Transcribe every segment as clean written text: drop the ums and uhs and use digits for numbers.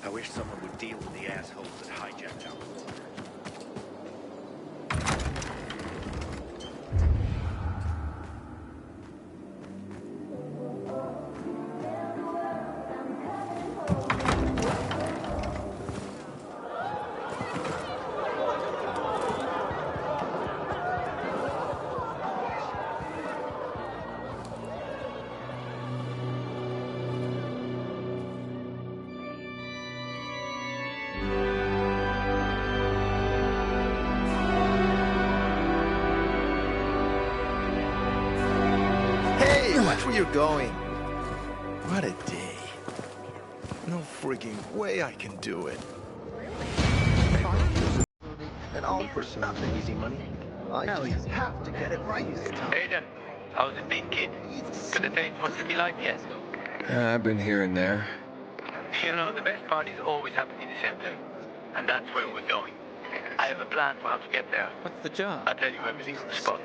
I wish someone would deal with the assholes that hijacked our war. Watch where you're going. What a day. No frigging way I can do it. And all for nothing, easy money. I just have to get it right this time. Aiden, how's it been, kid? Got a date for City Life yet? I've been here and there. You know, the best parties always happen in the center. And that's where we're going. I have a plan for how to get there. What's the job? I'll tell you everything on the spot.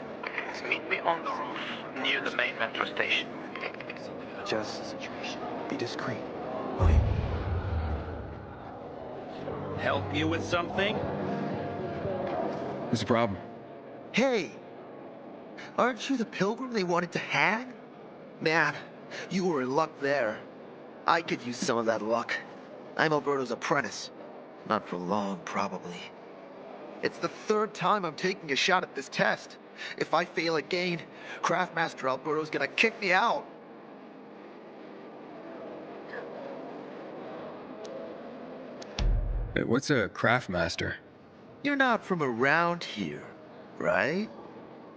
Meet me on the roof near the main metro station. Just be discreet, will you? Help you with something? What's the problem? Hey! Aren't you the pilgrim they wanted to hang? Man, you were in luck there. I could use some of that luck. I'm Alberto's apprentice. Not for long, probably. It's the third time I'm taking a shot at this test. If I fail again, Craftmaster Alberto's gonna kick me out. What's a craftmaster? You're not from around here, right?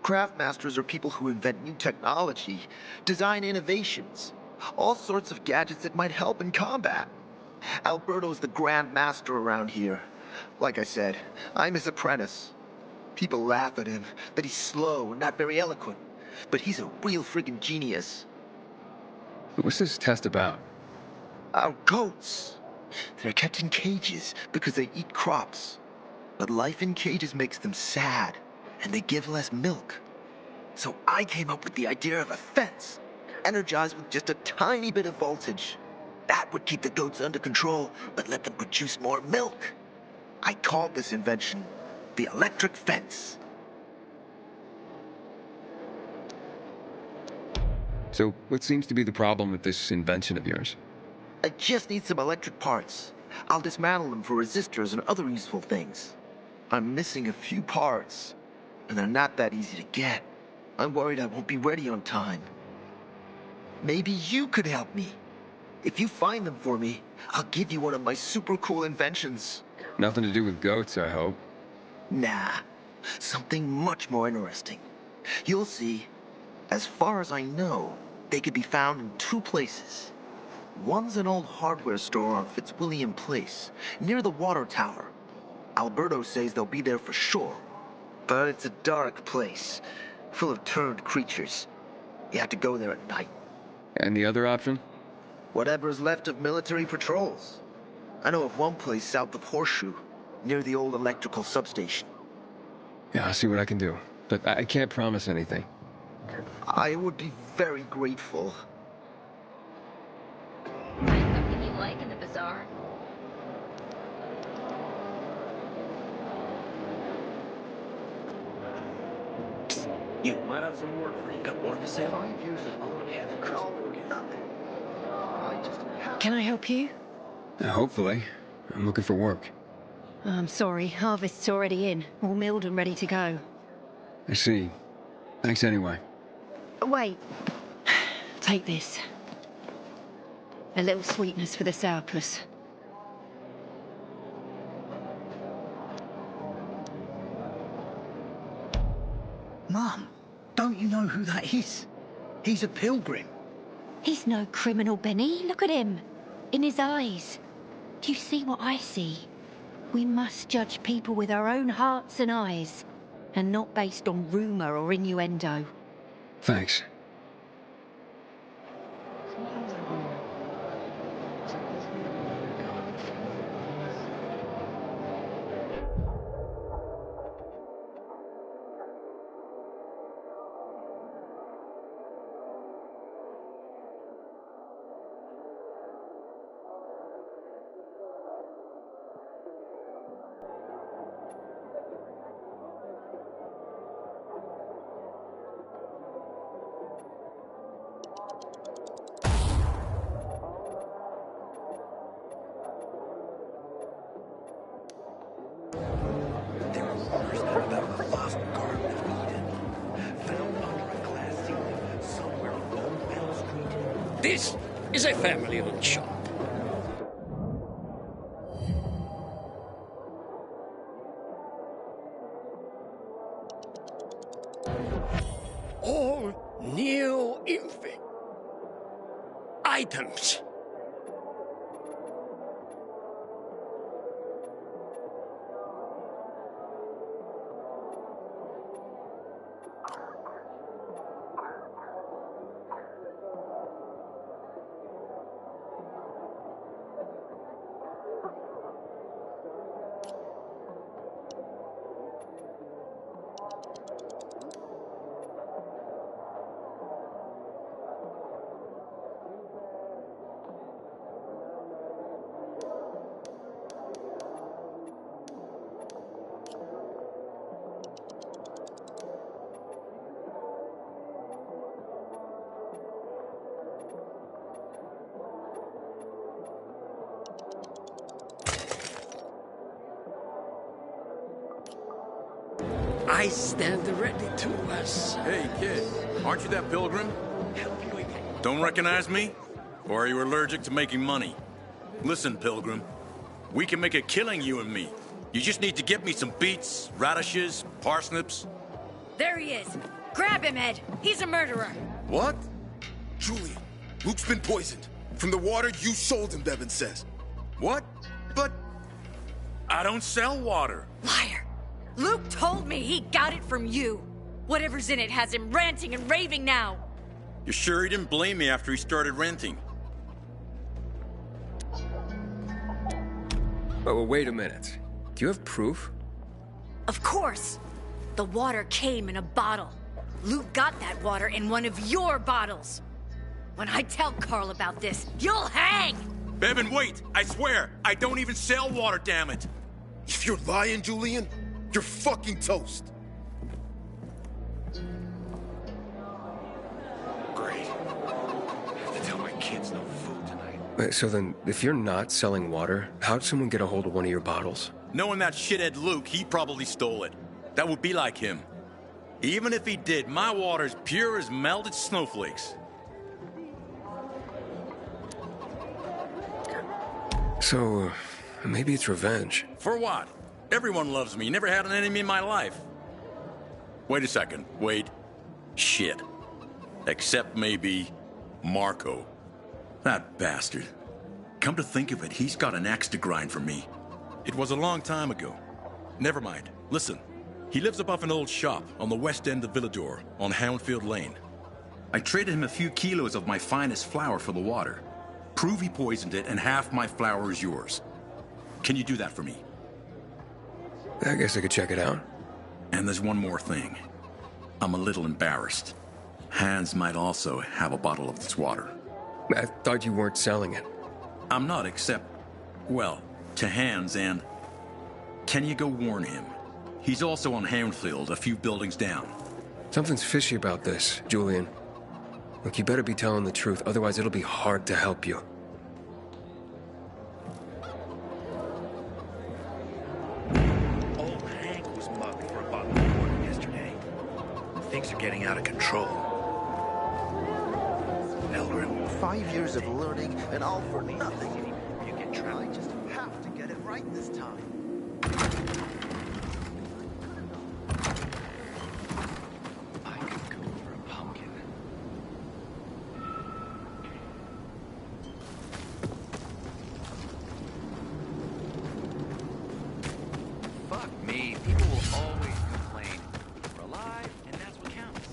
Craftmasters are people who invent new technology, design innovations, all sorts of gadgets that might help in combat. Alberto's the Grand Master around here. Like I said, I'm his apprentice. People laugh at him, that he's slow and not very eloquent. But he's a real friggin' genius. What's this test about? Our goats. They're kept in cages because they eat crops. But life in cages makes them sad, and they give less milk. So I came up with the idea of a fence, energized with just a tiny bit of voltage. That would keep the goats under control, but let them produce more milk. I called this invention the electric fence. So, what seems to be the problem with this invention of yours? I just need some electric parts. I'll dismantle them for resistors and other useful things. I'm missing a few parts, and they're not that easy to get. I'm worried I won't be ready on time. Maybe you could help me. If you find them for me, I'll give you one of my super cool inventions. Nothing to do with goats, I hope. Nah, something much more interesting. You'll see. As far as I know, they could be found in two places. One's an old hardware store on Fitzwilliam Place, near the water tower. Alberto says they'll be there for sure. But it's a dark place, full of turned creatures. You have to go there at night. And the other option? Whatever's left of military patrols. I know of one place south of Horseshoe, near the old electrical substation. Yeah, I'll see what I can do. But I can't promise anything. I would be very grateful. Find something you like in the bazaar? You might have some work for you. Got more to say? 5 years of Can I help you? Hopefully. I'm looking for work. I'm sorry, harvest's already in, all milled and ready to go. I see. Thanks anyway. Wait. Take this. A little sweetness for the sourpuss. Mom, don't you know who that is? He's a pilgrim. He's no criminal, Benny. Look at him. In his eyes. Do you see what I see? We must judge people with our own hearts and eyes, and not based on rumor or innuendo. Thanks. This is a family-owned shop. All new items. I stand ready to us. Hey, kid, aren't you that pilgrim? Don't recognize me? Or are you allergic to making money? Listen, pilgrim, we can make a killing, you and me. You just need to get me some beets, radishes, parsnips. There he is. Grab him, Ed. He's a murderer. What? Julian, Luke's been poisoned. From the water you sold him, Bevan says. What? But I don't sell water. Liar. Luke told me he got it from you. Whatever's in it has him ranting and raving now. You sure he didn't blame me after he started renting? Oh, wait a minute. Do you have proof? Of course. The water came in a bottle. Luke got that water in one of your bottles. When I tell Carl about this, you'll hang! Bevan, wait! I swear, I don't even sell water, damn it! If you're lying, Julian, you're fucking toast. Great. I have to tell my kids no food tonight. Wait, so then, if you're not selling water, how'd someone get a hold of one of your bottles? Knowing that shithead Luke, he probably stole it. That would be like him. Even if he did, my water's pure as melted snowflakes. So, maybe it's revenge. For what? Everyone loves me. Never had an enemy in my life. Wait a second. Wait. Shit. Except maybe Marco. That bastard. Come to think of it, he's got an axe to grind for me. It was a long time ago. Never mind. Listen. He lives above an old shop on the west end of Villador, on Houndfield Lane. I traded him a few kilos of my finest flour for the water. Prove he poisoned it, and half my flour is yours. Can you do that for me? I guess I could check it out. And there's one more thing. I'm a little embarrassed. Hans might also have a bottle of this water. I thought you weren't selling it. I'm not, except, well, to Hans, and can you go warn him? He's also on Houndfield, a few buildings down. Something's fishy about this, Julian. Look, you better be telling the truth, otherwise it'll be hard to help you. Old Hank was mugged for a bottle of water yesterday. Things are getting out of control. Pilgrim, 5 years of learning and all for nothing. You get tried. I just have to get it right this time. I could go for a pumpkin. Fuck me, people will always complain. We're alive, and that's what counts.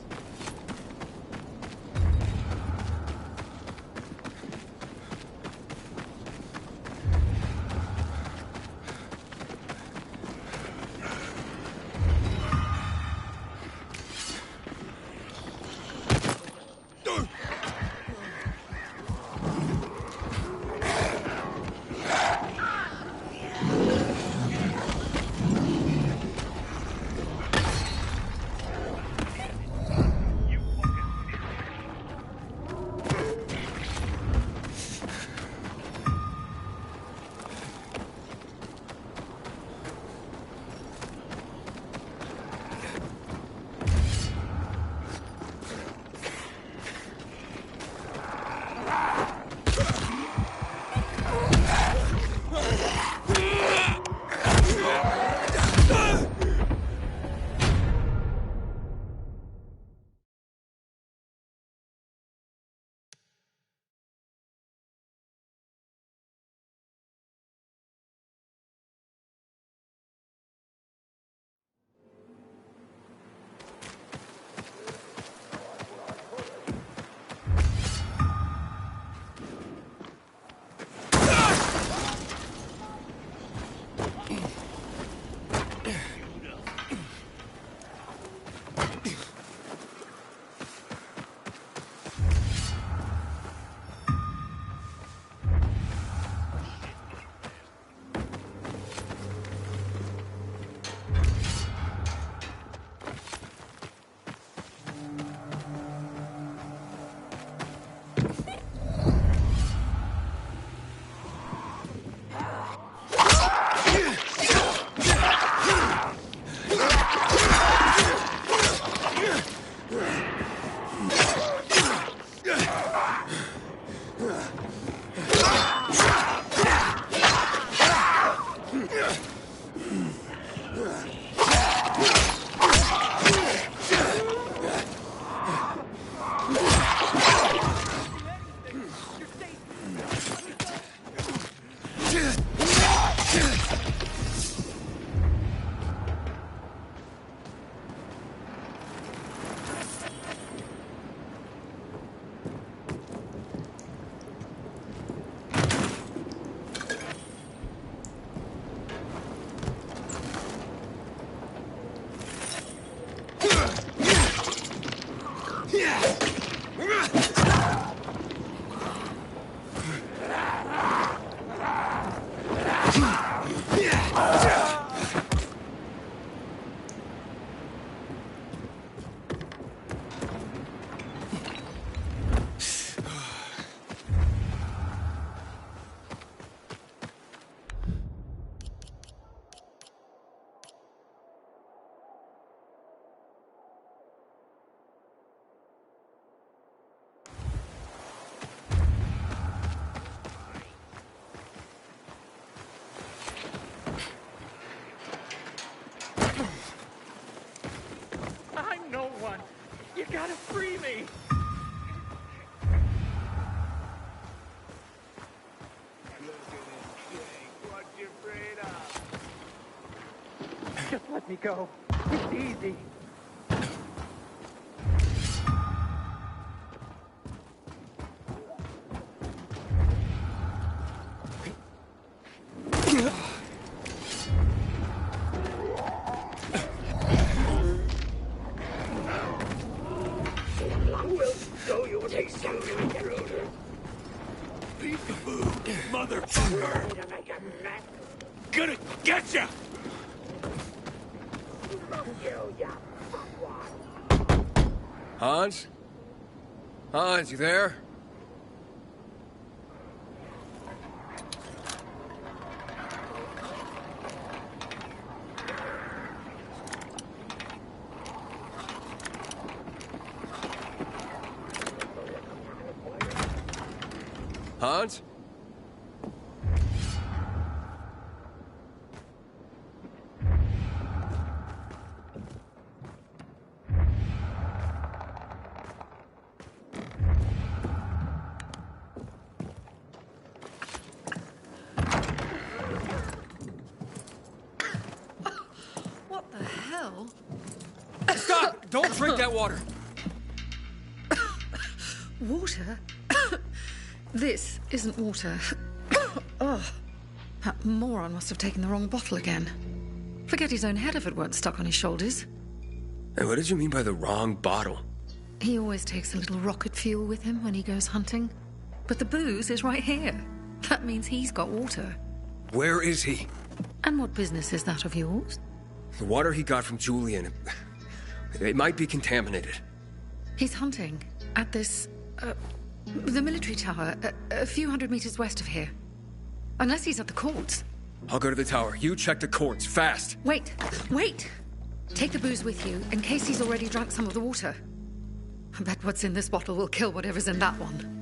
I'm no one. You gotta free me. Just let me go. It's easy. Motherfucker! Gonna get ya! Hans? Hans, you there? Hans? What the hell? Stop! Don't drink that water! Water? This isn't water. Oh, that moron must have taken the wrong bottle again. Forget his own head if it weren't stuck on his shoulders. Hey, what did you mean by the wrong bottle? He always takes a little rocket fuel with him when he goes hunting. But the booze is right here. That means he's got water. Where is he? And what business is that of yours? The water he got from Julian. It might be contaminated. He's hunting at this, the military tower, a few hundred meters west of here. Unless he's at the courts. I'll go to the tower. You check the courts, fast. Wait! Take the booze with you, in case he's already drunk some of the water. I bet what's in this bottle will kill whatever's in that one.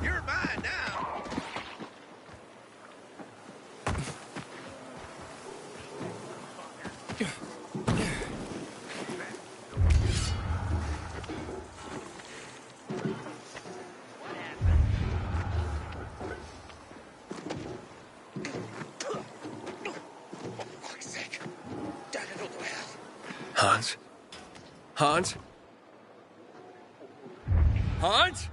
You're mine now. Hans? Hans? Hans?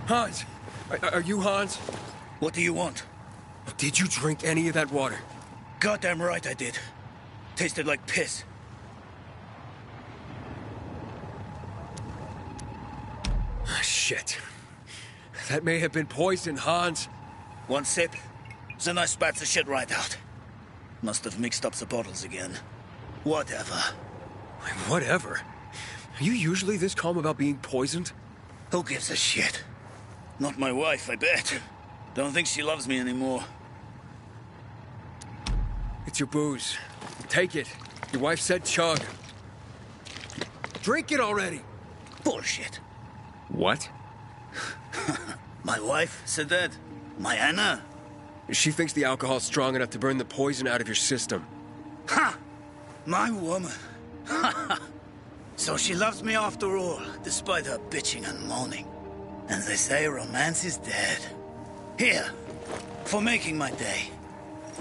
Hans? Are you Hans? What do you want? Did you drink any of that water? Goddamn right I did. Tasted like piss. Shit. That may have been poison, Hans. One sip, then I spat the shit right out. Must have mixed up the bottles again. Whatever. Whatever? Are you usually this calm about being poisoned? Who gives a shit? Not my wife, I bet. Don't think she loves me anymore. It's your booze. Take it. Your wife said chug. Drink it already! Bullshit. What? My wife said that? My Anna? She thinks the alcohol's strong enough to burn the poison out of your system. Ha! My woman. So she loves me after all, despite her bitching and moaning. And they say romance is dead. Here, for making my day.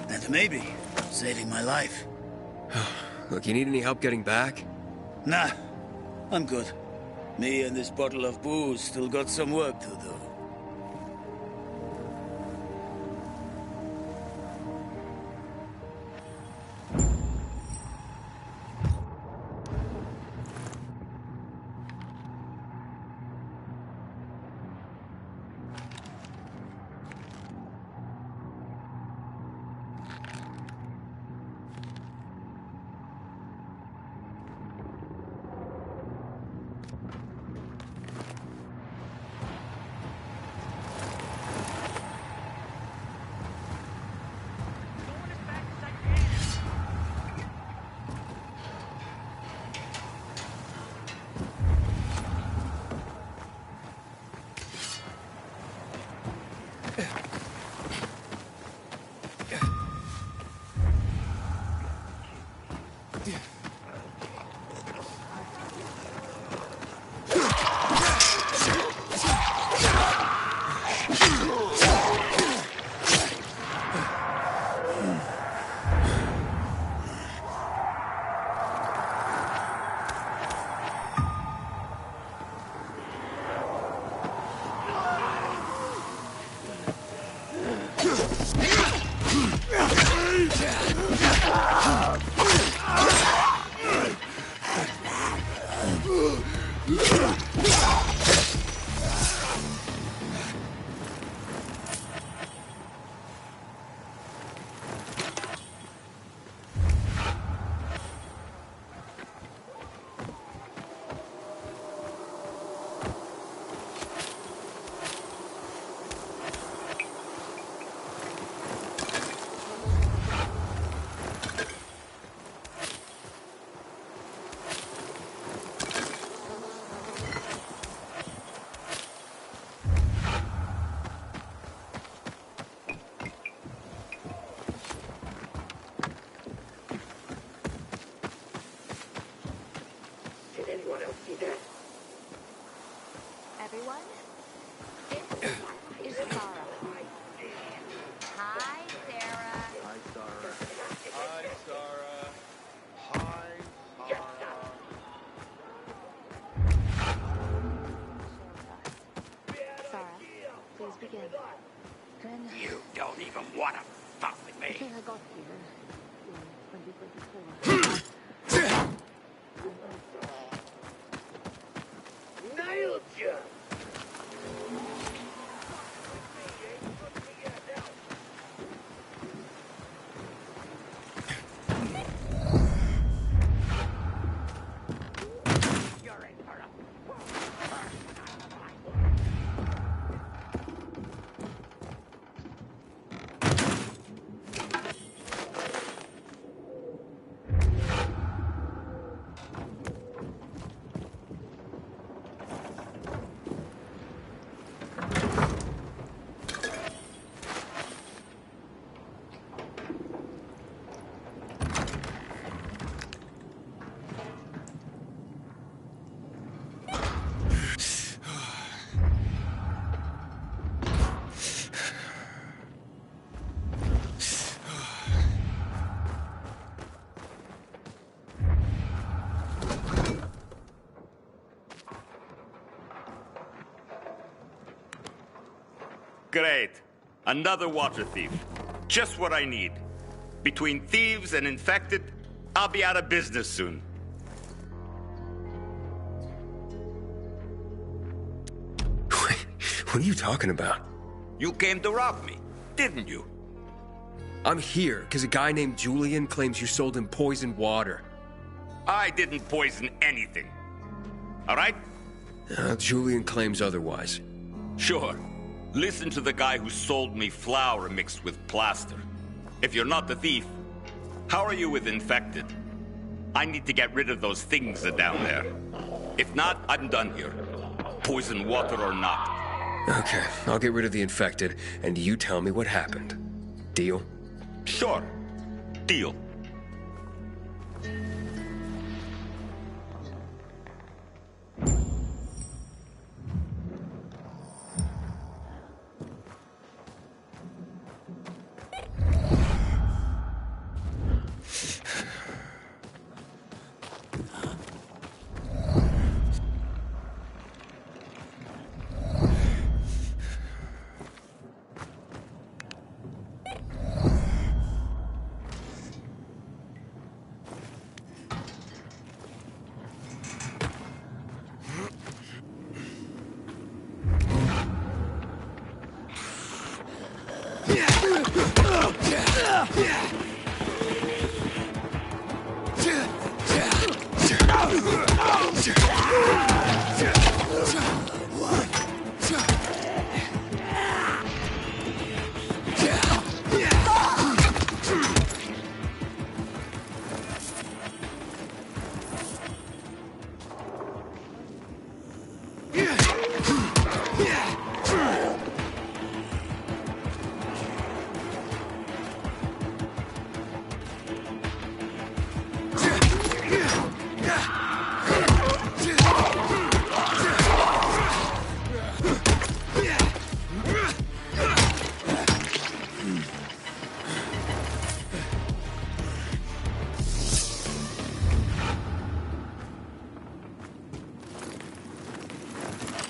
And maybe saving my life. Look, you need any help getting back? Nah, I'm good. Me and this bottle of booze still got some work to do. Everyone, this is Sarah. Hi, Sarah. Hi, Sarah. Hi, Sarah. Hi, Sarah. Sarah, please begin. Then, You don't even want to fuck with me. I got here when Nailed ya! Great. Another water thief. Just what I need. Between thieves and infected, I'll be out of business soon. What are you talking about? You came to rob me, didn't you? I'm here because a guy named Julian claims you sold him poisoned water. I didn't poison anything. All right? Julian claims otherwise. Sure. Listen to the guy who sold me flour mixed with plaster. If you're not the thief, how are you with infected? I need to get rid of those things down there. If not, I'm done here. Poison water or not. Okay, I'll get rid of the infected, and you tell me what happened. Deal? Sure. Deal.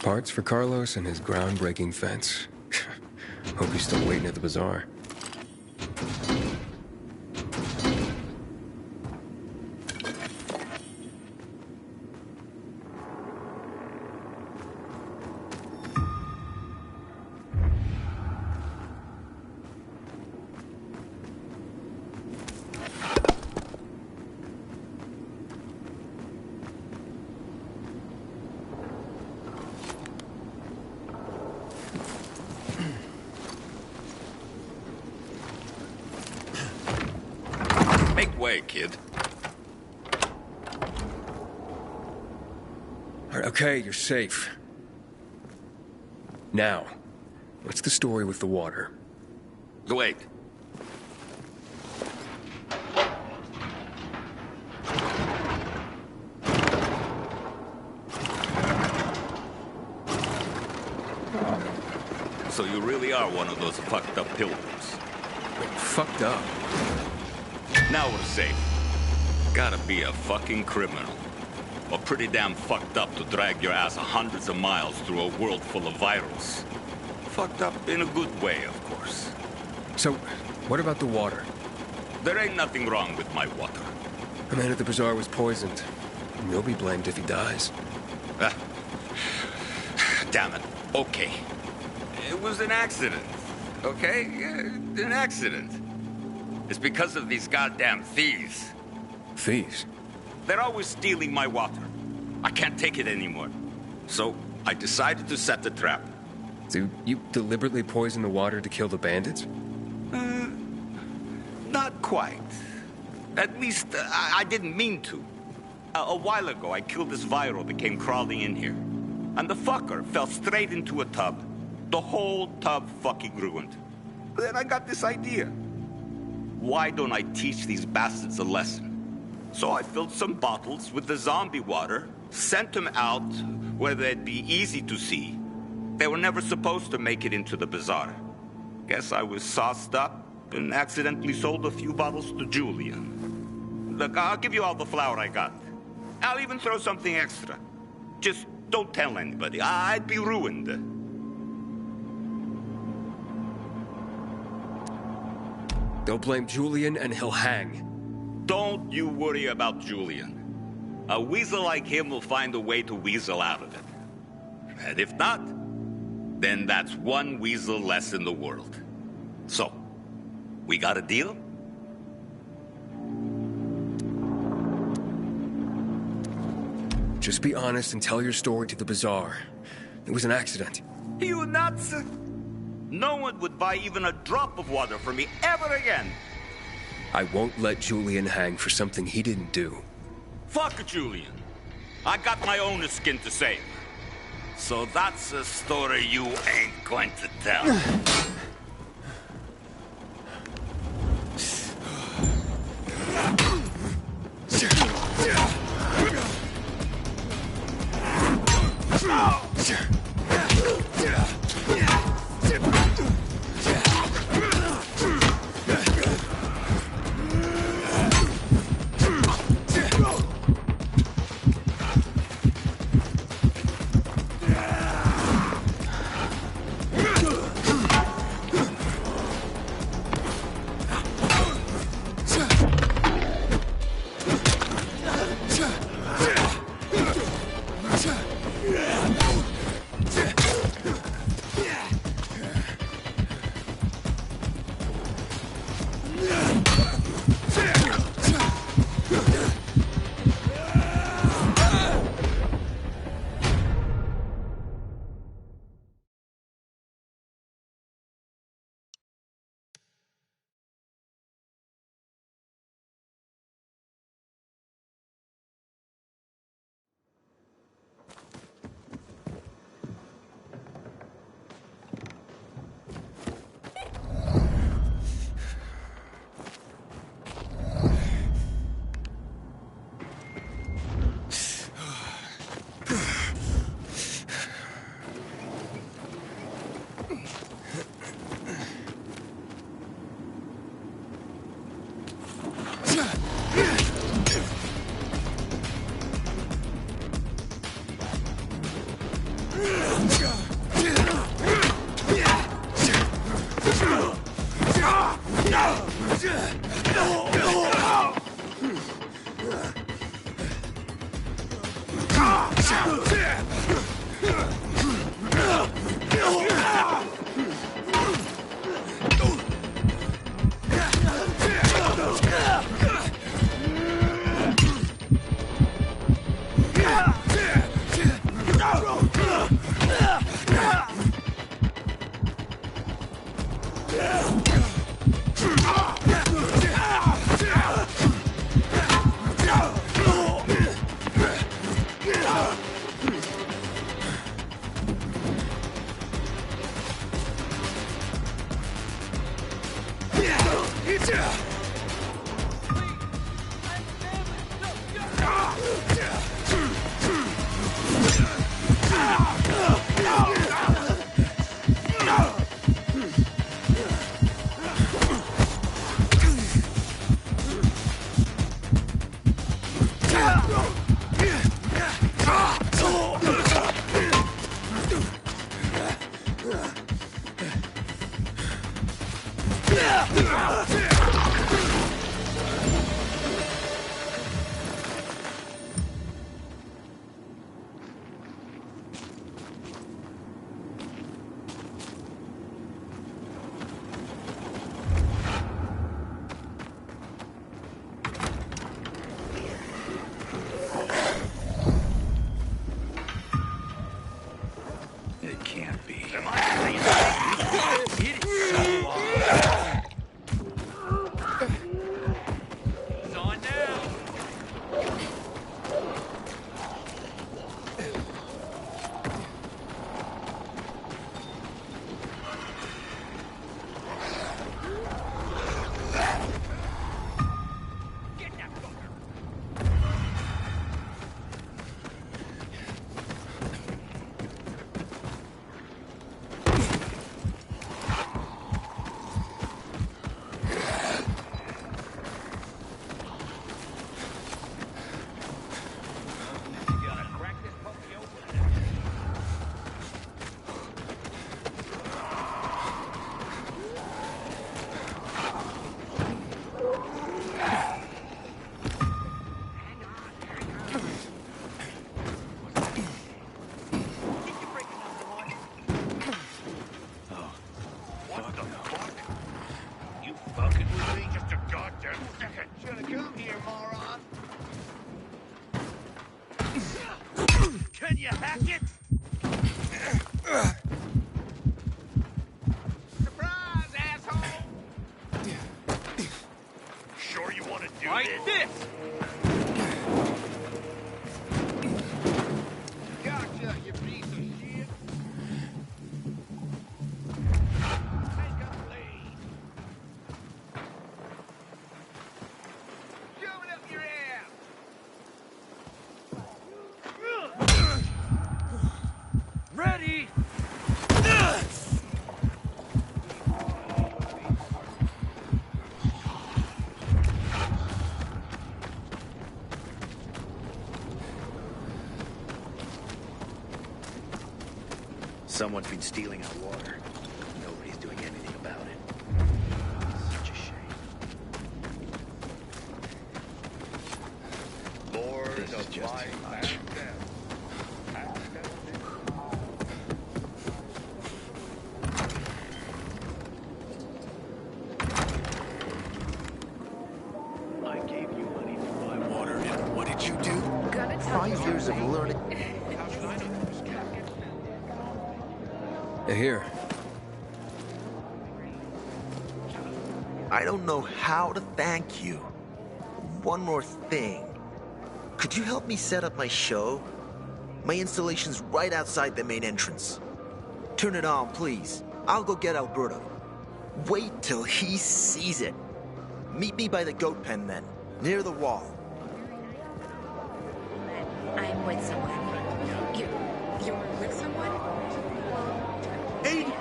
Parts for Carlos and his groundbreaking fence. Hope he's still waiting at the bazaar. Way, kid. All right, okay, you're safe. Now, what's the story with the water? Wait. So you really are one of those fucked up pilgrims. Fucked up? Now we're safe. Gotta be a fucking criminal. Or pretty damn fucked up to drag your ass hundreds of miles through a world full of virals. Fucked up in a good way, of course. So, what about the water? There ain't nothing wrong with my water. The man at the bazaar was poisoned. You'll be blamed if he dies. Damn it. Okay. It was an accident. Okay? An accident. It's because of these goddamn thieves. Thieves? They're always stealing my water. I can't take it anymore. So I decided to set the trap. So you deliberately poisoned the water to kill the bandits? Not quite. At least, I didn't mean to. A while ago, I killed this viral that came crawling in here. And the fucker fell straight into a tub. The whole tub fucking ruined. Then I got this idea. Why don't I teach these bastards a lesson? So I filled some bottles with the zombie water, sent them out where they'd be easy to see. They were never supposed to make it into the bazaar. Guess I was sauced up and accidentally sold a few bottles to Julian. Look, I'll give you all the flour I got. I'll even throw something extra. Just don't tell anybody. I'd be ruined. They'll blame Julian and he'll hang. Don't you worry about Julian. A weasel like him will find a way to weasel out of it. And if not, then that's one weasel less in the world. So, we got a deal? Just be honest and tell your story to the bazaar. It was an accident. You nuts? No one would buy even a drop of water from me ever again. I won't let Julian hang for something he didn't do. Fuck Julian. I got my own skin to save. So that's a story you ain't going to tell. do like this. Gotcha, you piece of shit. Take a lead. Shove it up your ass. Ready? Someone's been stealing our water. Nobody's doing anything about it. Such a shame. This is just too much. I gave you money to buy water, and what did you do? 5 years of learning. Here. I don't know how to thank you. One more thing. Could you help me set up my show? My installation's right outside the main entrance. Turn it on, please. I'll go get Alberto. Wait till he sees it. Meet me by the goat pen then, near the wall. I'm with someone. You're with someone? Aiden!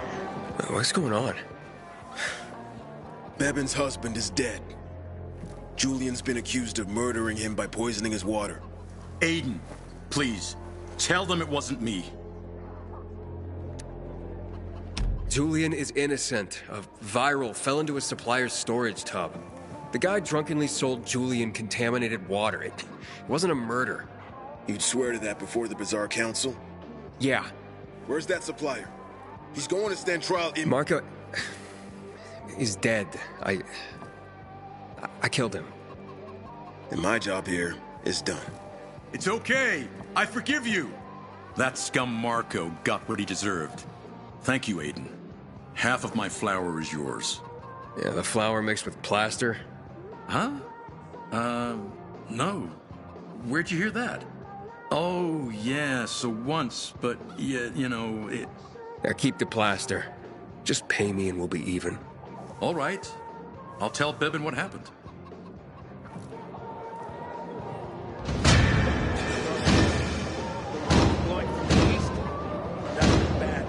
What's going on? Bevan's husband is dead. Julian's been accused of murdering him by poisoning his water. Aiden, please, tell them it wasn't me. Julian is innocent. A viral fell into a supplier's storage tub. The guy drunkenly sold Julian contaminated water. It wasn't a murder. You'd swear to that before the Bazaar Council? Yeah. Where's that supplier? He's going to stand trial in... Marco... He's dead. I killed him. And my job here is done. It's okay. I forgive you. That scum Marco got what he deserved. Thank you, Aiden. Half of my flour is yours. Yeah, the flour mixed with plaster? Huh? No. Where'd you hear that? Oh, yeah, so once, but, yeah, you know, it... Yeah, keep the plaster. Just pay me and we'll be even. All right. I'll tell Bevan what happened. Going from the east? That's bad.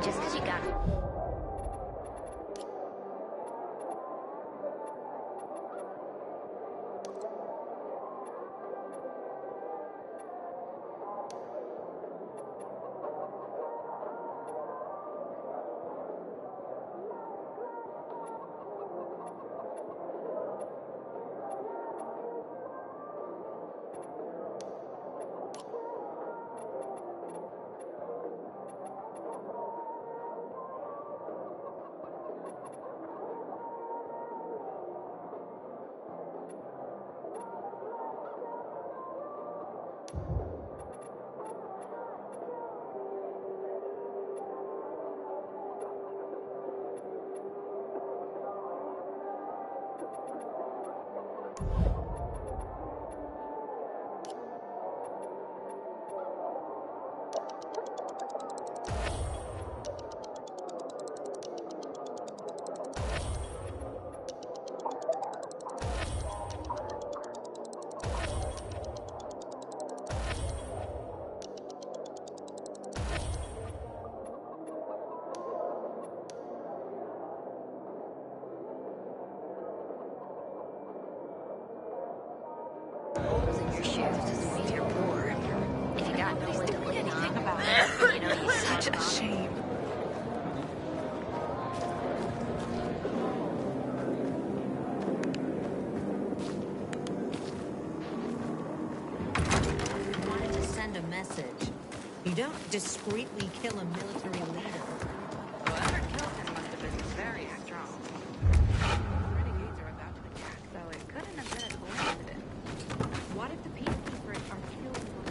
Just because you got it. Such a shame. Wanted to send a message. You don't discreetly kill a military leader. Whoever killed him must have been very strong. Renegades are about to attack, so it couldn't have been a coincidence. What if the peacekeepers are killing one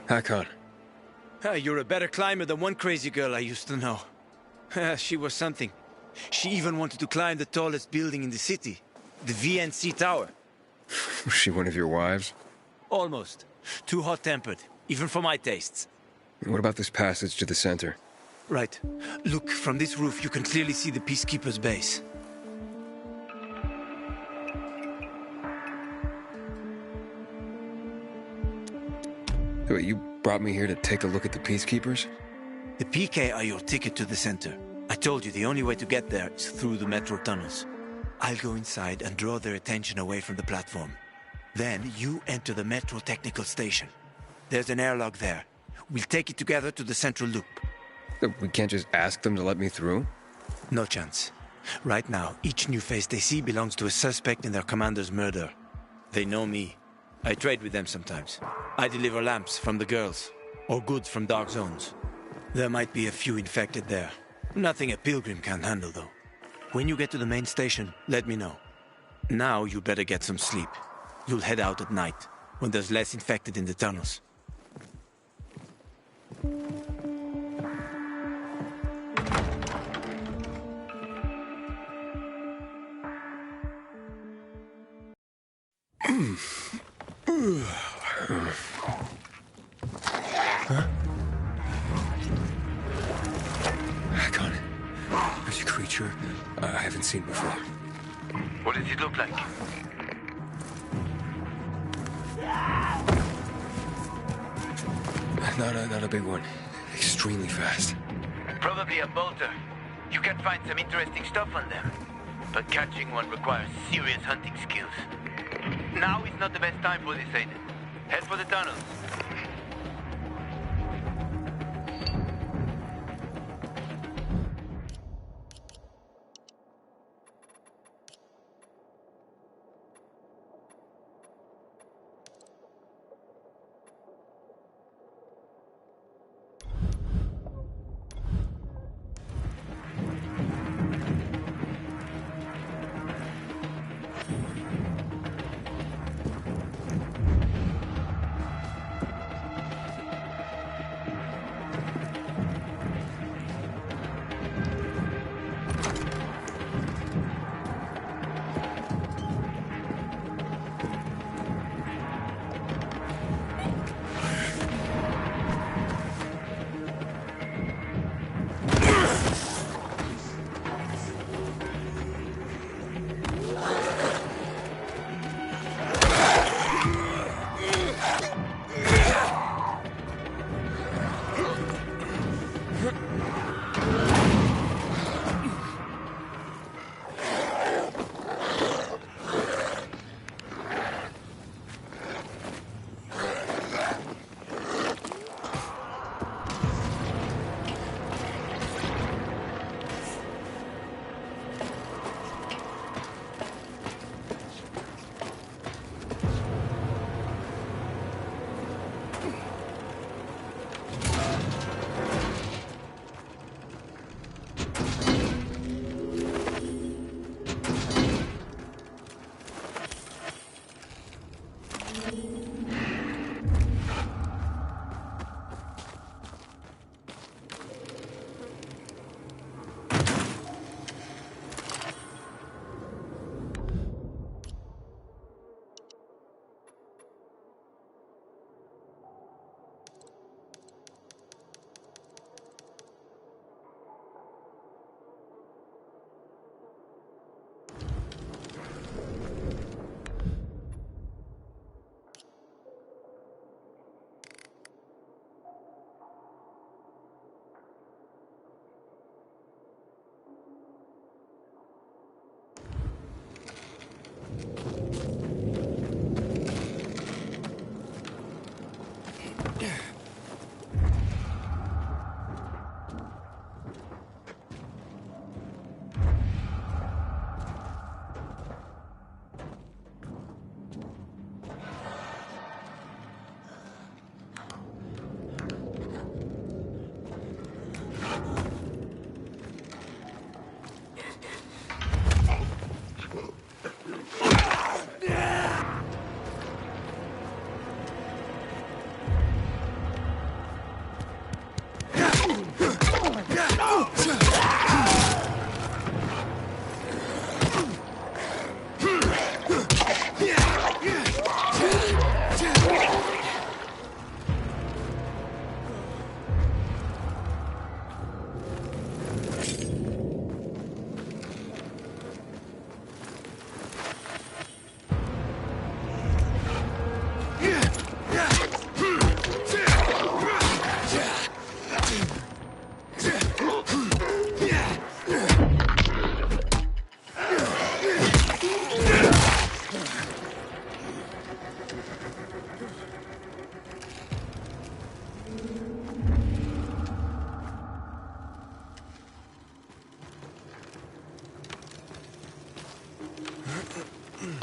Hakon. You're a better climber than one crazy girl I used to know. She was something. She even wanted to climb the tallest building in the city, the VNC Tower. Was she one of your wives? Almost. Too hot-tempered, even for my tastes. What about this passage to the center? Right. Look, from this roof you can clearly see the Peacekeeper's base. Wait, you brought me here to take a look at the Peacekeepers? The PK are your ticket to the center. I told you the only way to get there is through the metro tunnels. I'll go inside and draw their attention away from the platform. Then you enter the metro technical station. There's an airlock there. We'll take it together to the central loop. We can't just ask them to let me through? No chance. Right now, each new face they see belongs to a suspect in their commander's murder. They know me. I trade with them sometimes. I deliver lamps from the girls, or goods from dark zones. There might be a few infected there. Nothing a pilgrim can handle, though. When you get to the main station, let me know. Now you better get some sleep. You'll head out at night, when there's less infected in the tunnels. Huh? Hakon, there's a creature I haven't seen before. What does it look like? Not a big one. Extremely fast. Probably a bolter. You can find some interesting stuff on them. But catching one requires serious hunting skills. Now is not the best time for this, Aiden. Head for the tunnels.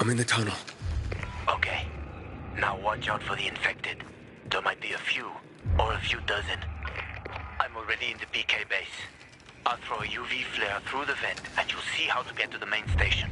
I'm in the tunnel. Okay. Now watch out for the infected. There might be a few, or a few dozen. I'm already in the PK base. I'll throw a UV flare through the vent, and you'll see how to get to the main station.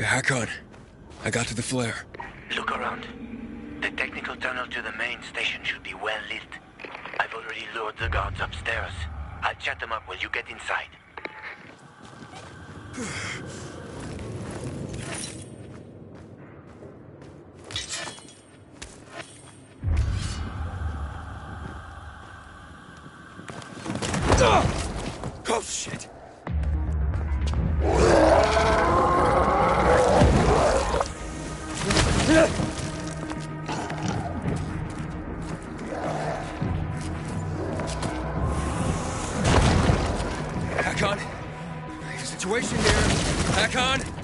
Hack on. I got to the flare. Look around. The technical tunnel to the main station should be well lit. I've already lured the guards upstairs. I'll chat them up while you get inside. Oh, shit. Hack on. Situation here. Hack on.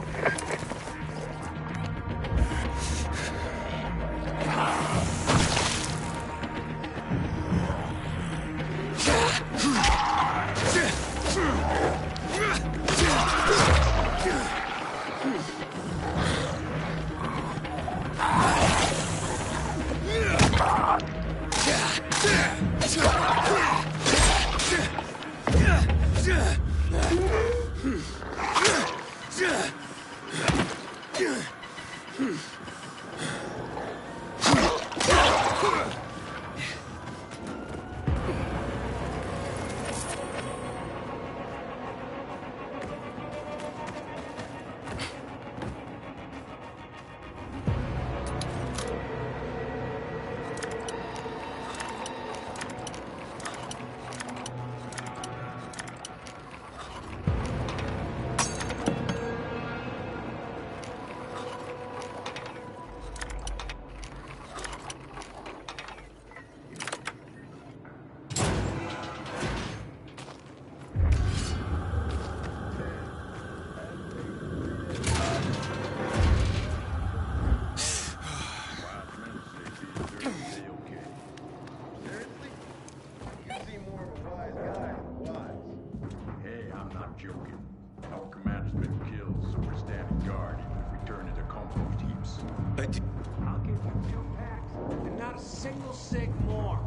single cig more.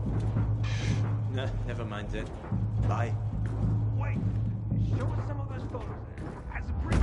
Nah, never mind then. Bye. Wait, show us some of those photos. As a brief.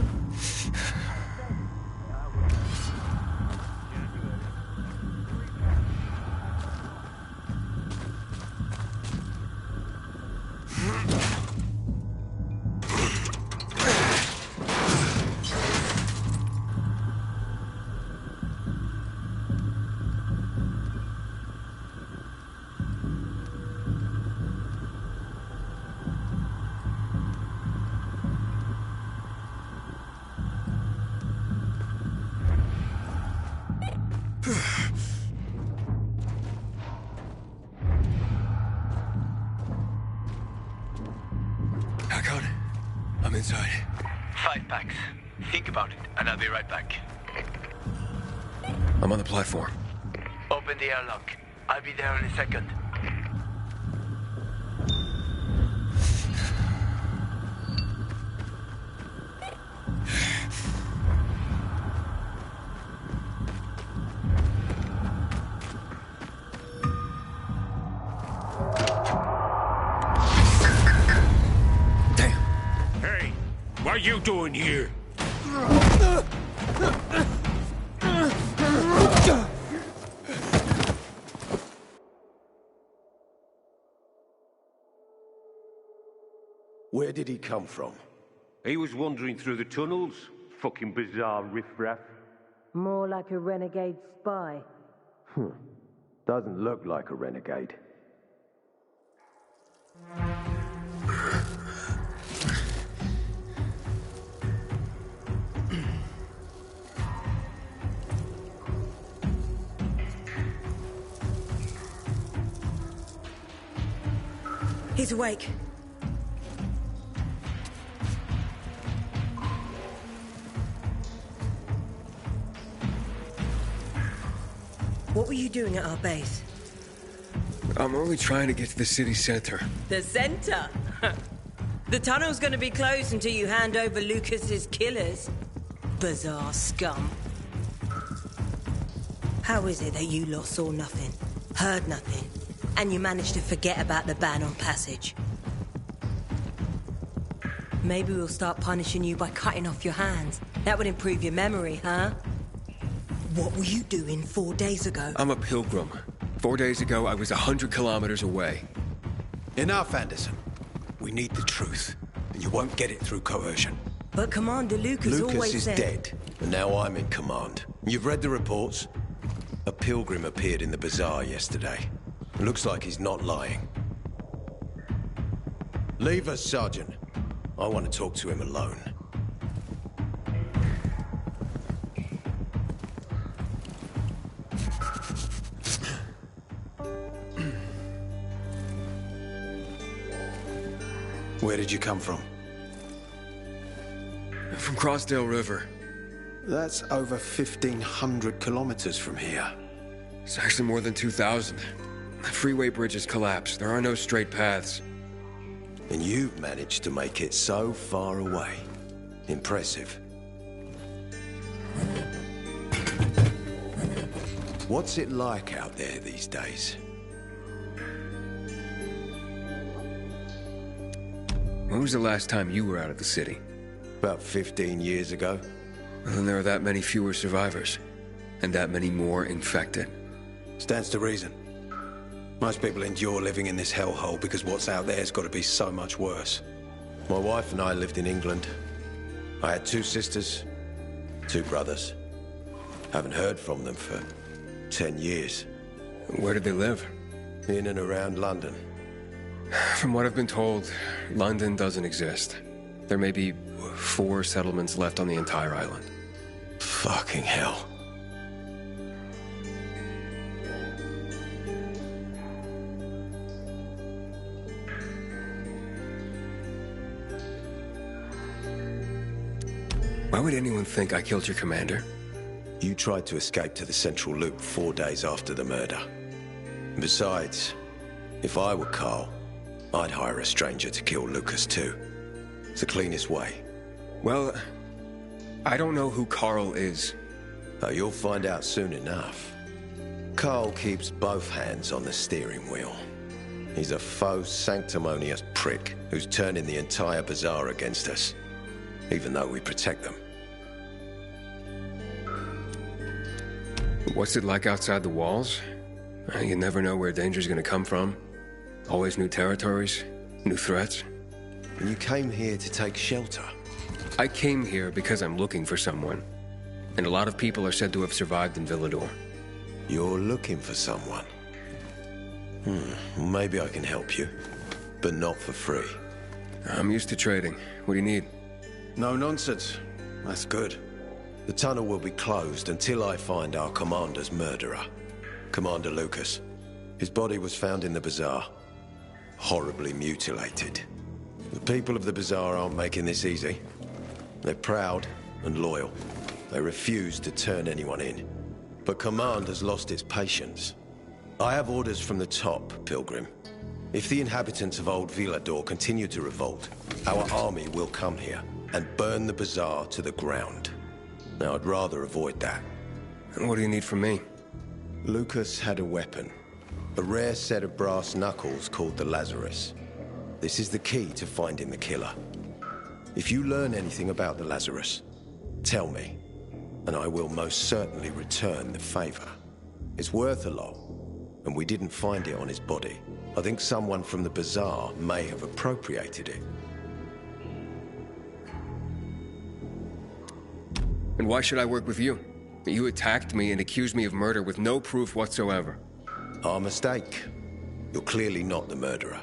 I'm inside. 5 packs. Think about it, and I'll be right back. I'm on the platform. Open the airlock. I'll be there in a second. What are you doing here? Where did he come from? He was wandering through the tunnels. Fucking bizarre riffraff. More like a renegade spy. Doesn't look like a renegade. He's awake. What were you doing at our base? I'm only trying to get to the city center. The center? The tunnel's gonna be closed until you hand over Lucas's killers. Bizarre scum. How is it that you lot saw nothing, heard nothing, and you managed to forget about the ban on passage? Maybe we'll start punishing you by cutting off your hands. That would improve your memory, huh? What were you doing 4 days ago? I'm a pilgrim. 4 days ago, I was 100 kilometers away. Enough, Anderson. We need the truth, and you won't get it through coercion. But Commander Lucas always is said... dead, and now I'm in command. You've read the reports? A pilgrim appeared in the bazaar yesterday. Looks like he's not lying. Leave us, Sergeant. I want to talk to him alone. Where did you come from? From Crossdale River. That's over 1,500 kilometers from here. It's actually more than 2,000. The freeway bridges collapsed. There are no straight paths. And you've managed to make it so far away. Impressive. What's it like out there these days? When was the last time you were out of the city? About 15 years ago. Well, then there are that many fewer survivors. And that many more infected. Stands to reason. Most people endure living in this hellhole because what's out there's got to be so much worse. My wife and I lived in England. I had 2 sisters, 2 brothers. Haven't heard from them for 10 years. Where did they live? In and around London. From what I've been told, London doesn't exist. There may be 4 settlements left on the entire island. Fucking hell. Why would anyone think I killed your commander? You tried to escape to the Central Loop 4 days after the murder. Besides, if I were Carl, I'd hire a stranger to kill Lucas too. It's the cleanest way. Well, I don't know who Carl is. Oh, you'll find out soon enough. Carl keeps both hands on the steering wheel. He's a faux sanctimonious prick who's turning the entire bazaar against us, even though we protect them. What's it like outside the walls? You never know where danger's gonna come from. Always new territories, new threats. And you came here to take shelter? I came here because I'm looking for someone. And a lot of people are said to have survived in Villador. You're looking for someone? Maybe I can help you, but not for free. I'm used to trading. What do you need? No nonsense. That's good. The tunnel will be closed until I find our commander's murderer, Commander Lucas. His body was found in the bazaar, horribly mutilated. The people of the bazaar aren't making this easy. They're proud and loyal. They refuse to turn anyone in. But command has lost its patience. I have orders from the top, Pilgrim. If the inhabitants of Old Villador continue to revolt, our army will come here and burn the bazaar to the ground. Now, I'd rather avoid that. And what do you need from me? Lucas had a weapon. A rare set of brass knuckles called the Lazarus. This is the key to finding the killer. If you learn anything about the Lazarus, tell me, and I will most certainly return the favor. It's worth a lot, and we didn't find it on his body. I think someone from the bazaar may have appropriated it. And why should I work with you? You attacked me and accused me of murder with no proof whatsoever. Our mistake. You're clearly not the murderer.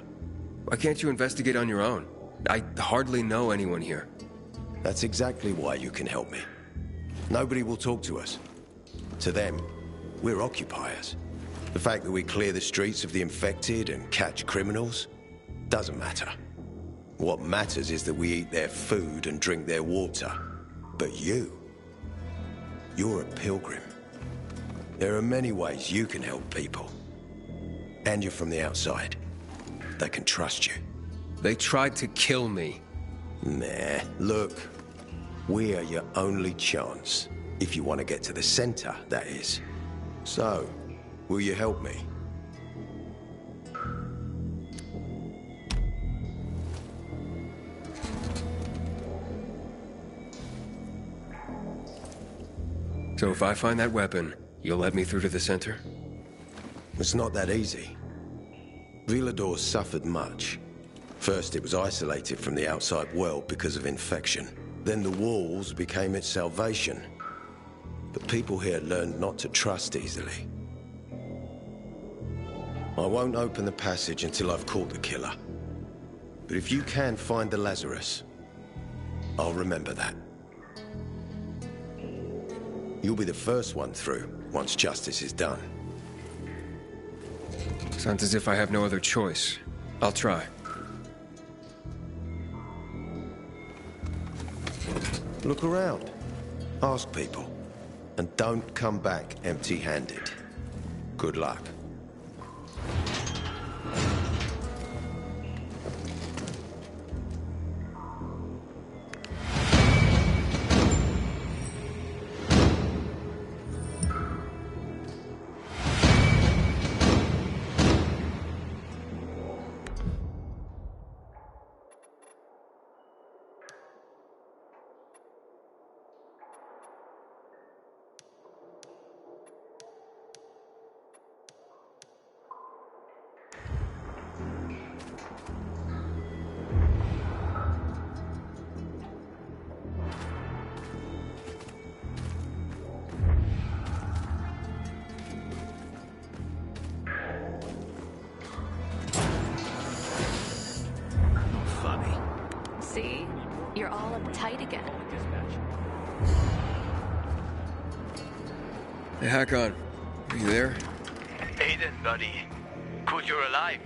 Why can't you investigate on your own? I hardly know anyone here. That's exactly why you can help me. Nobody will talk to us. To them, we're occupiers. The fact that we clear the streets of the infected and catch criminals doesn't matter. What matters is that we eat their food and drink their water. But you're a pilgrim. There are many ways you can help people. And you're from the outside. They can trust you. They tried to kill me. Nah, look. We are your only chance. If you want to get to the center, that is. So, will you help me? So if I find that weapon, you'll let me through to the center? It's not that easy. Villador suffered much. First, it was isolated from the outside world because of infection. Then the walls became its salvation. But people here learned not to trust easily. I won't open the passage until I've caught the killer. But if you can find the Lazarus, I'll remember that. You'll be the first one through, once justice is done. Sounds as if I have no other choice. I'll try. Look around. Ask people. And don't come back empty-handed. Good luck. See? You're all uptight again. Hey, Hakon. Are you there? Aiden, buddy. Good you're alive.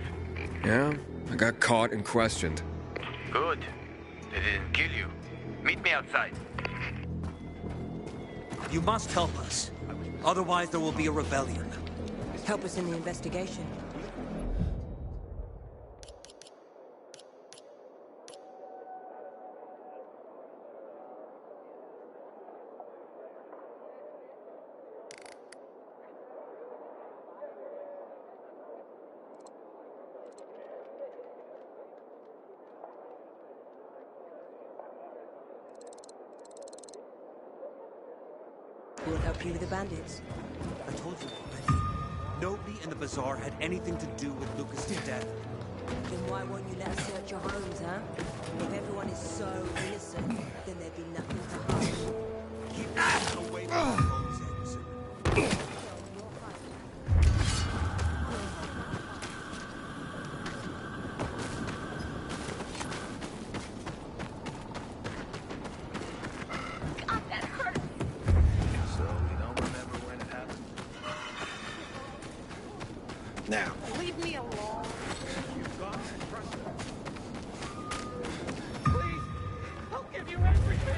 Yeah? I got caught and questioned. Good. They didn't kill you. Meet me outside. You must help us. Otherwise there will be a rebellion. Help us in the investigation. We'll help you with the bandits. I told you already. Nobody in the bazaar had anything to do with Lucas's death. Then why won't you let us search your homes, huh? If everyone is so innocent, then there'd be nothing to hide. Keep away from our homes, Anderson. Now. Leave me alone. You've got to trust them. Please, I'll give you everything.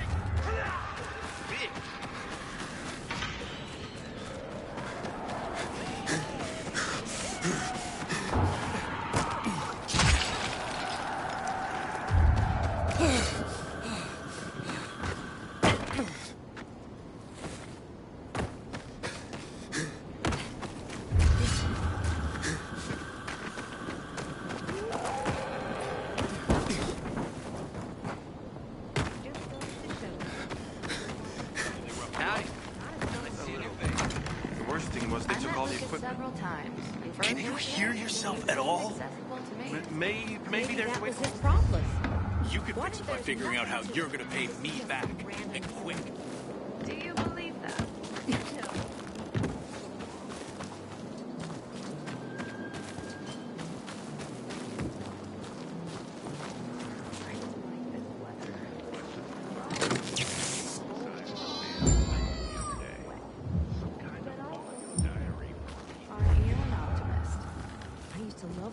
Several times. Can you hear yourself at all? Maybe there's a way. You could fix it by figuring out how you're gonna pay me back, and quick. Do you believe that?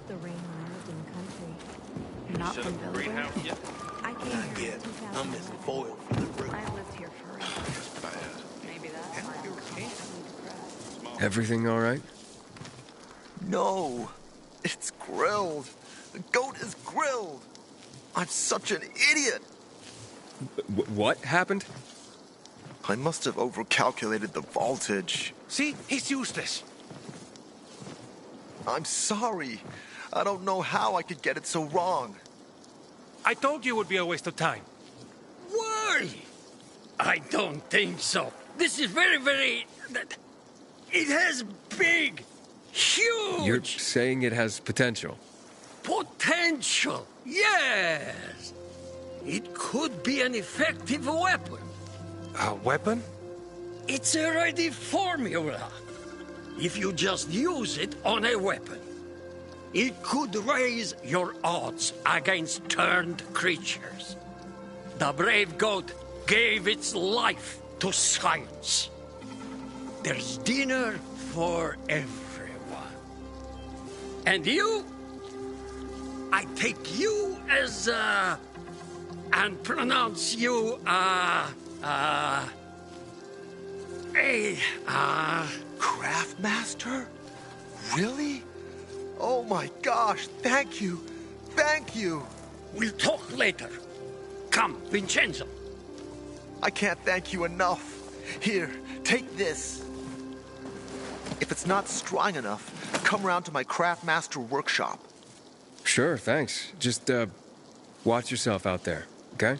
The rain when I lived in the country. Not from building. I came here in 2011. I'm missing foil for the roof. I've lived here forever. Maybe that's why I'm constantly depressed. Everything all right? No, it's grilled. The goat is grilled. I'm such an idiot. What happened? I must have overcalculated the voltage. See, he's useless. I'm sorry. I don't know how I could get it so wrong. I told you it would be a waste of time. Why? I don't think so. This is very... It has big, huge... You're saying it has potential? Potential, yes. It could be an effective weapon. A weapon? It's a ready formula. If you just use it on a weapon, it could raise your odds against turned creatures. The brave goat gave its life to science. There's dinner for everyone. And you? I take you as, and pronounce you, Craftmaster? Really? Oh my gosh, thank you. Thank you. We'll talk later. Come, Vincenzo. I can't thank you enough. Here, take this. If it's not strong enough, come round to my Craftmaster workshop. Sure, thanks. Just, watch yourself out there, okay?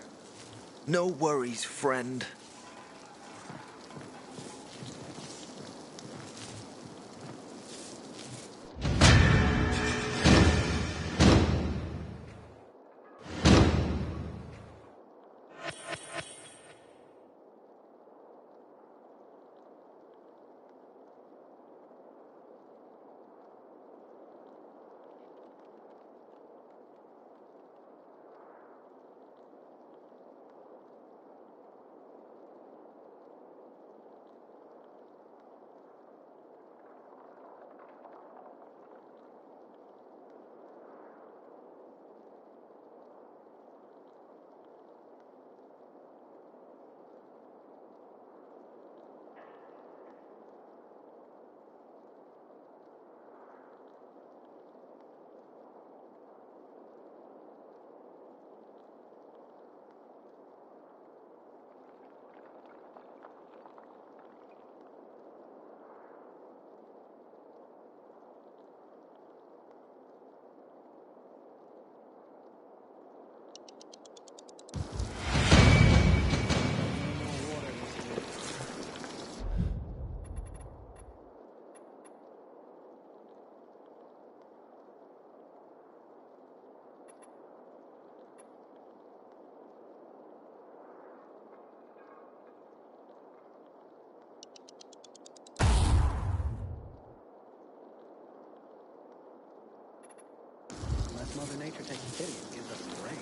No worries, friend. Unless Mother Nature takes pity and gives us the rain.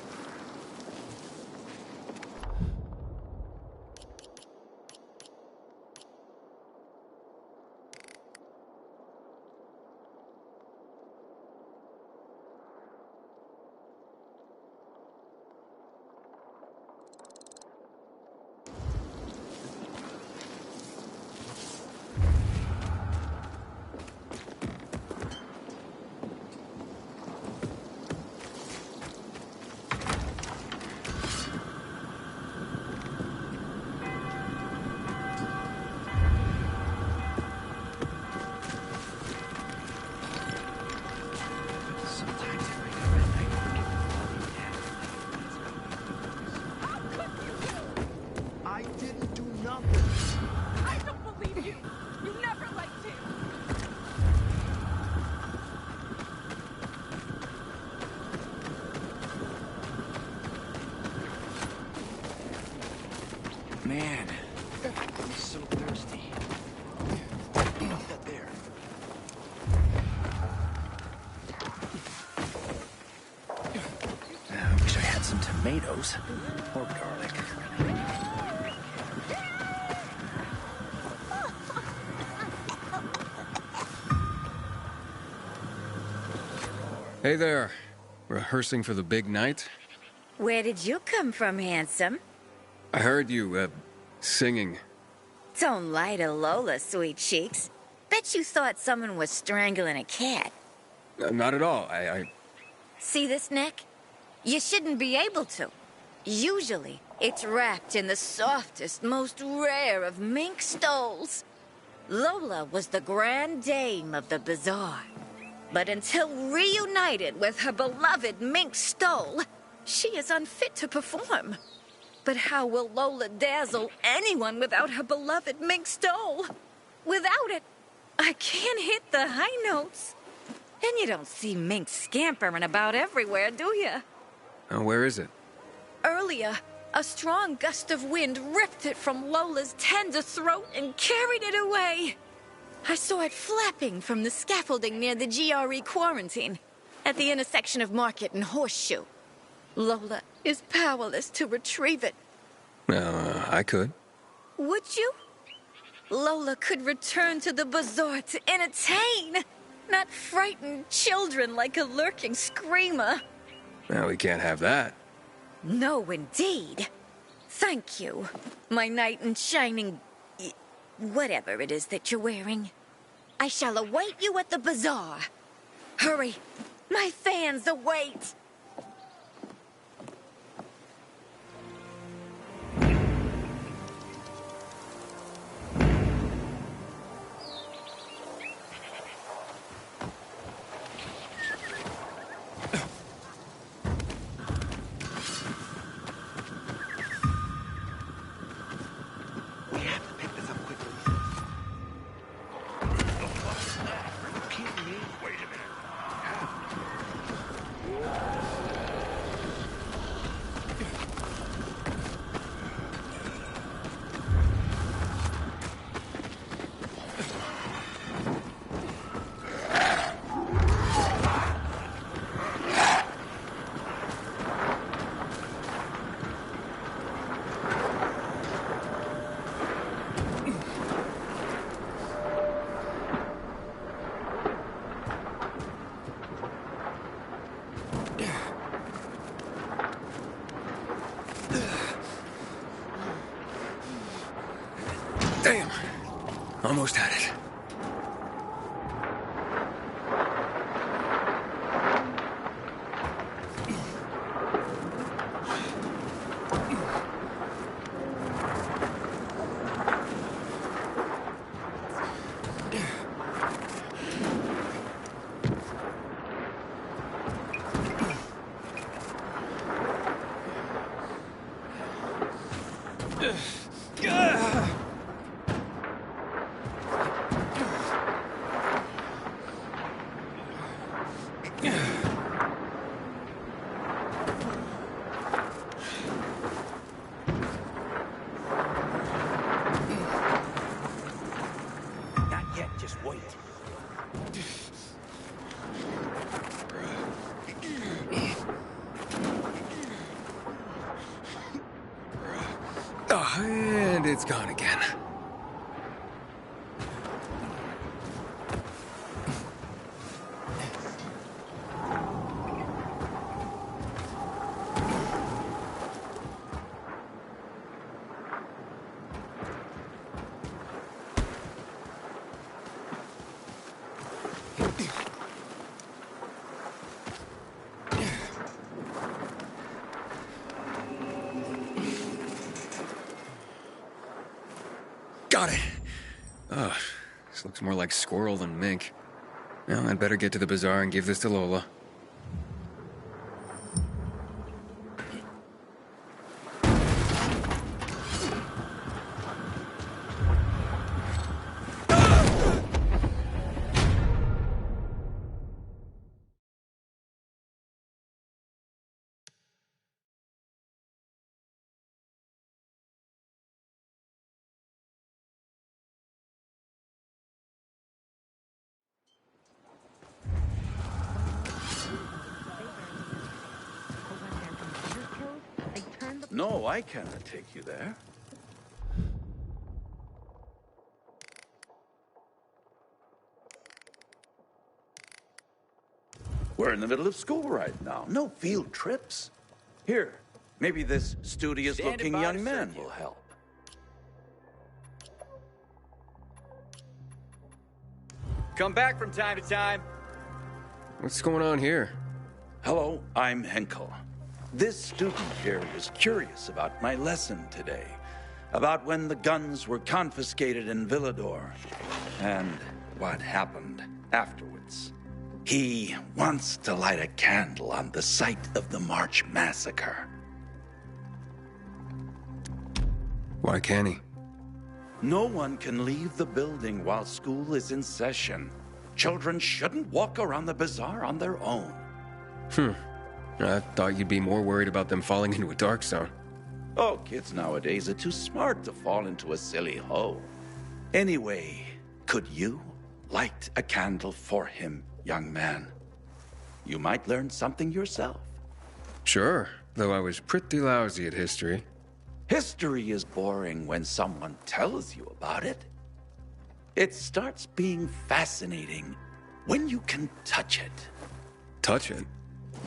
I didn't do nothing. I don't believe you. You never liked him. Man, I'm so thirsty. That there. I wish I had some tomatoes or garlic. Hey there. Rehearsing for the big night? Where did you come from, handsome? I heard you, singing. Don't lie to Lola, sweet cheeks. Bet you thought someone was strangling a cat. Not at all. I See this neck? You shouldn't be able to. Usually, it's wrapped in the softest, most rare of mink stoles. Lola was the grand dame of the bazaar. But until reunited with her beloved mink stole, she is unfit to perform. But how will Lola dazzle anyone without her beloved mink stole? Without it, I can't hit the high notes. And you don't see minks scampering about everywhere, do you? where is it? Earlier, a strong gust of wind ripped it from Lola's tender throat and carried it away. I saw it flapping from the scaffolding near the GRE quarantine, at the intersection of Market and Horseshoe. Lola is powerless to retrieve it. I could. Would you? Lola could return to the bazaar to entertain, not frighten children like a lurking screamer. Well, we can't have that. No, indeed. Thank you, my knight in shining... whatever it is that you're wearing. I shall await you at the bazaar. Hurry, my fans await. Damn. Almost had it. Not yet, just wait. Oh, and it's gone again. Got it. Oh, this looks more like squirrel than mink. Well, I'd better get to the bazaar and give this to Lola. No, I cannot take you there. We're in the middle of school right now. No field trips. Here, maybe this studious-looking young man will help. Come back from time to time. What's going on here? Hello, I'm Henkel. This student here was curious about my lesson today, about when the guns were confiscated in Villador, and what happened afterwards. He wants to light a candle on the site of the March Massacre. Why can't he? No one can leave the building while school is in session. Children shouldn't walk around the bazaar on their own. I thought you'd be more worried about them falling into a dark zone. Oh, kids nowadays are too smart to fall into a silly hole. Anyway, could you light a candle for him, young man? You might learn something yourself. Sure, though I was pretty lousy at history. History is boring when someone tells you about it. It starts being fascinating when you can touch it. Touch it?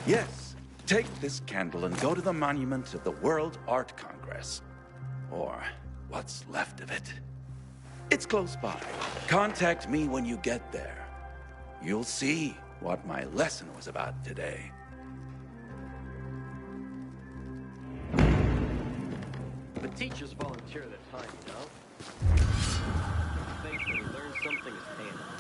Yes. Take this candle and go to the monument of the World Art Congress. Or what's left of it. It's close by. Contact me when you get there. You'll see what my lesson was about today. The teachers volunteer their time, you know? Think they learn something is paying off.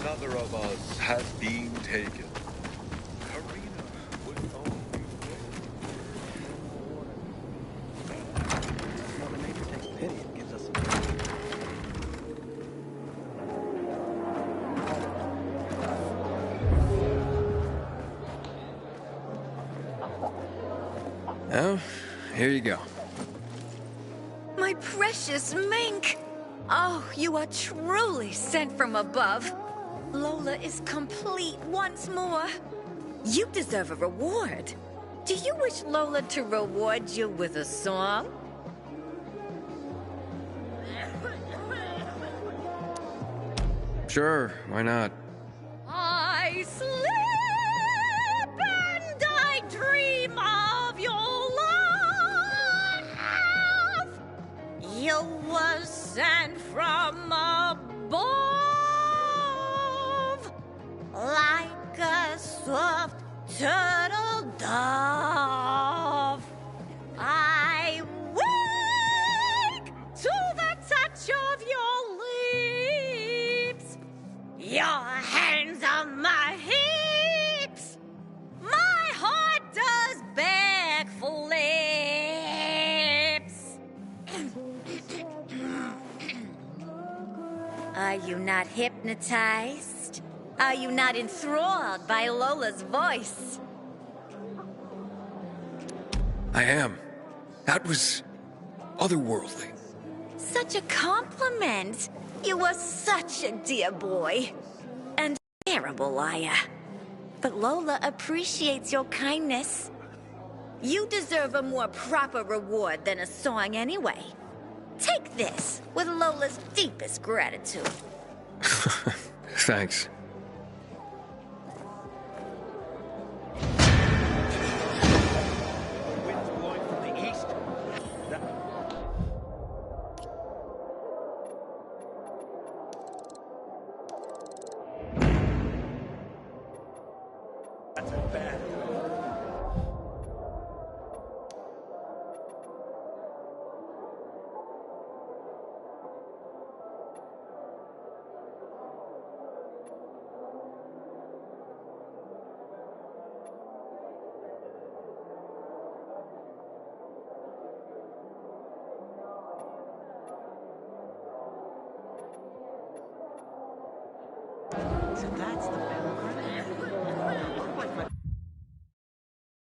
Another of us has been taken. Karina would only Mother Nature takes pity and gives us Oh, here you go. My precious mink! Oh, you are truly sent from above. Lola is complete once more. You deserve a reward. Do you wish Lola to reward you with a song? Sure, why not? I sleep and I dream of your love. You were sent from above, like a soft turtle dove. I wake to the touch of your lips, your hands on my hips. My heart does beg for lips. Are you not hypnotized? Are you not enthralled by Lola's voice? I am. That was otherworldly. Such a compliment. You are such a dear boy. And a terrible liar. But Lola appreciates your kindness. You deserve a more proper reward than a song anyway. Take this with Lola's deepest gratitude. Thanks. Wind's blowing from the east. That's a bad